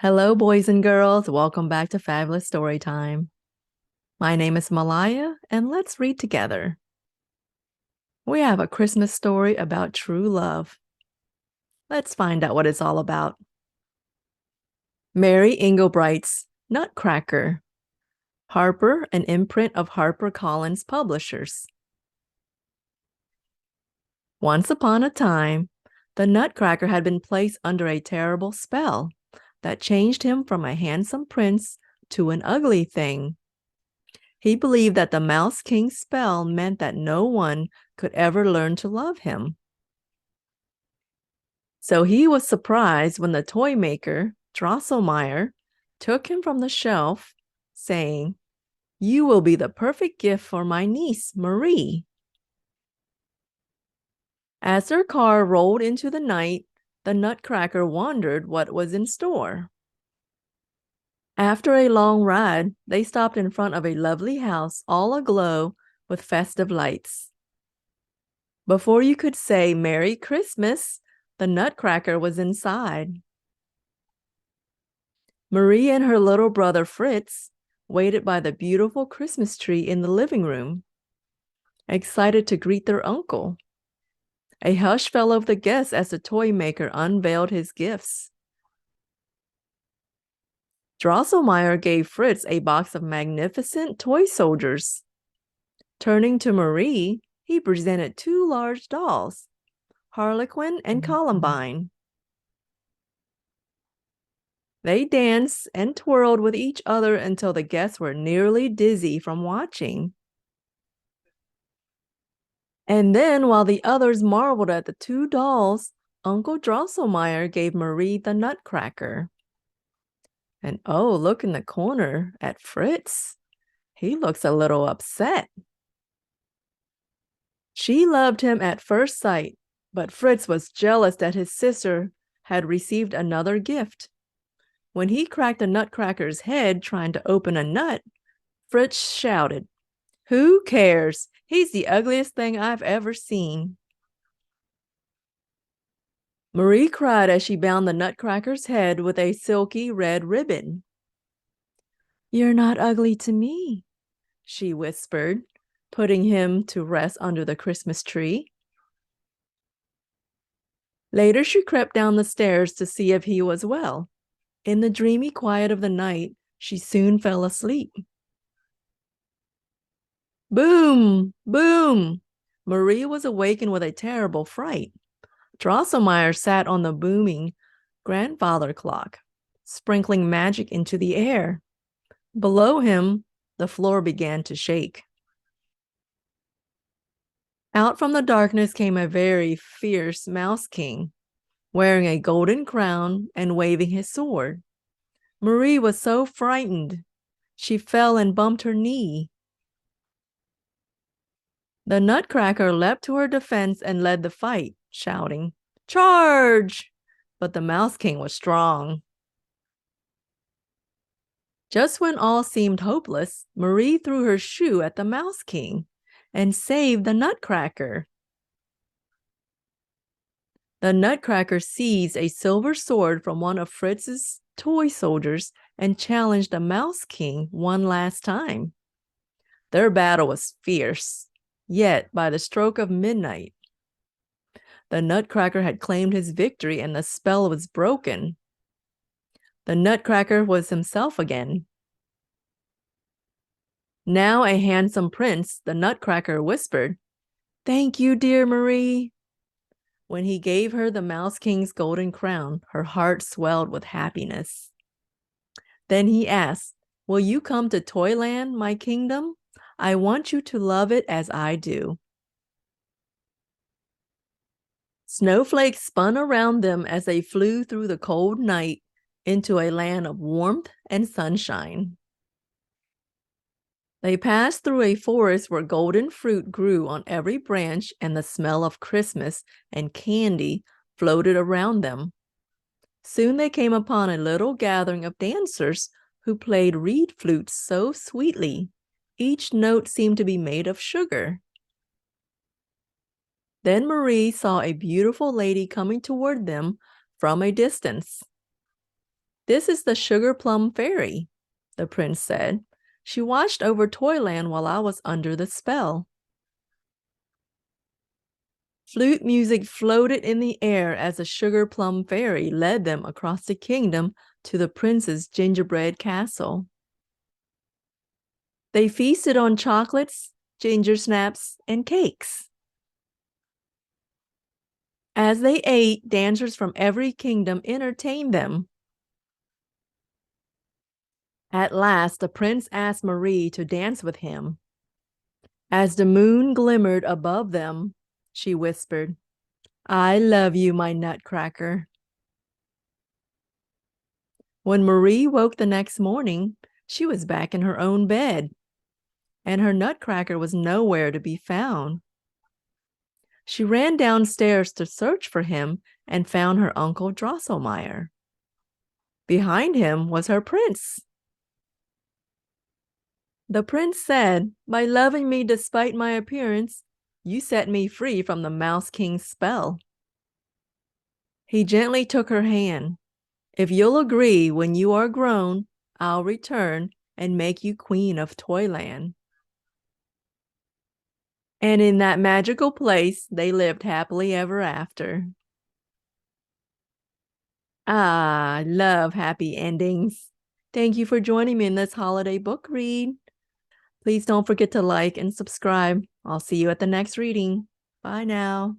Hello, boys and girls. Welcome back to Fabulous Storytime. My name is Malaya, and let's read together. We have a Christmas story about true love. Let's find out what it's all about. Mary Engelbreit's Nutcracker. Harper, an imprint of HarperCollins Publishers. Once upon a time, the Nutcracker had been placed under a terrible spell that changed him from a handsome prince to an ugly thing. He believed that the Mouse King's spell meant that no one could ever learn to love him. So he was surprised when the Toymaker, Drosselmeyer, took him from the shelf, saying, "You will be the perfect gift for my niece, Marie." As their car rolled into the night, the Nutcracker wondered what was in store. After a long ride, they stopped in front of a lovely house all aglow with festive lights. Before you could say Merry Christmas, the Nutcracker was inside. Marie and her little brother Fritz waited by the beautiful Christmas tree in the living room, excited to greet their uncle. A hush fell over the guests as the Toymaker unveiled his gifts. Drosselmeyer gave Fritz a box of magnificent toy soldiers. Turning to Marie, he presented two large dolls, Harlequin and Columbine. They danced and twirled with each other until the guests were nearly dizzy from watching. And then, while the others marveled at the two dolls, Uncle Drosselmeyer gave Marie the Nutcracker. And oh, look in the corner at Fritz. He looks a little upset. She loved him at first sight, but Fritz was jealous that his sister had received another gift. When he cracked the Nutcracker's head trying to open a nut, Fritz shouted, "Who cares? He's the ugliest thing I've ever seen." Marie cried as she bound the Nutcracker's head with a silky red ribbon. "You're not ugly to me," she whispered, putting him to rest under the Christmas tree. Later, she crept down the stairs to see if he was well. In the dreamy quiet of the night, she soon fell asleep. Boom! Boom! Marie was awakened with a terrible fright. Drosselmeyer sat on the booming grandfather clock, sprinkling magic into the air. Below him, the floor began to shake. Out from the darkness came a very fierce Mouse King, wearing a golden crown and waving his sword. Marie was so frightened, she fell and bumped her knee. The Nutcracker leapt to her defense and led the fight, shouting, "Charge!" But the Mouse King was strong. Just when all seemed hopeless, Marie threw her shoe at the Mouse King and saved the Nutcracker. The Nutcracker seized a silver sword from one of Fritz's toy soldiers and challenged the Mouse King one last time. Their battle was fierce, yet by the stroke of midnight, the Nutcracker had claimed his victory and the spell was broken. The Nutcracker was himself again. Now a handsome prince, the Nutcracker whispered, "Thank you, dear Marie." When he gave her the Mouse King's golden crown, her heart swelled with happiness. Then he asked, "Will you come to Toyland, my kingdom? I want you to love it as I do." Snowflakes spun around them as they flew through the cold night into a land of warmth and sunshine. They passed through a forest where golden fruit grew on every branch and the smell of Christmas and candy floated around them. Soon they came upon a little gathering of dancers who played reed flutes so sweetly. Each note seemed to be made of sugar. Then Marie saw a beautiful lady coming toward them from a distance. This is the Sugar Plum Fairy, the prince said. She watched over Toyland while I was under the spell. Flute music floated in the air as the Sugar Plum Fairy led them across the kingdom to the prince's gingerbread castle. They feasted on chocolates, ginger snaps, and cakes. As they ate, dancers from every kingdom entertained them. At last, the prince asked Marie to dance with him. As the moon glimmered above them, she whispered, "I love you, my Nutcracker." When Marie woke the next morning, she was back in her own bed, and her Nutcracker was nowhere to be found. She ran downstairs to search for him and found her uncle Drosselmeyer. Behind him was her prince. The prince said, "By loving me despite my appearance, you set me free from the Mouse King's spell." He gently took her hand. "If you'll agree, when you are grown, I'll return and make you queen of Toyland." And in that magical place, they lived happily ever after. Ah, I love happy endings. Thank you for joining me in this holiday book read. Please don't forget to like and subscribe. I'll see you at the next reading. Bye now.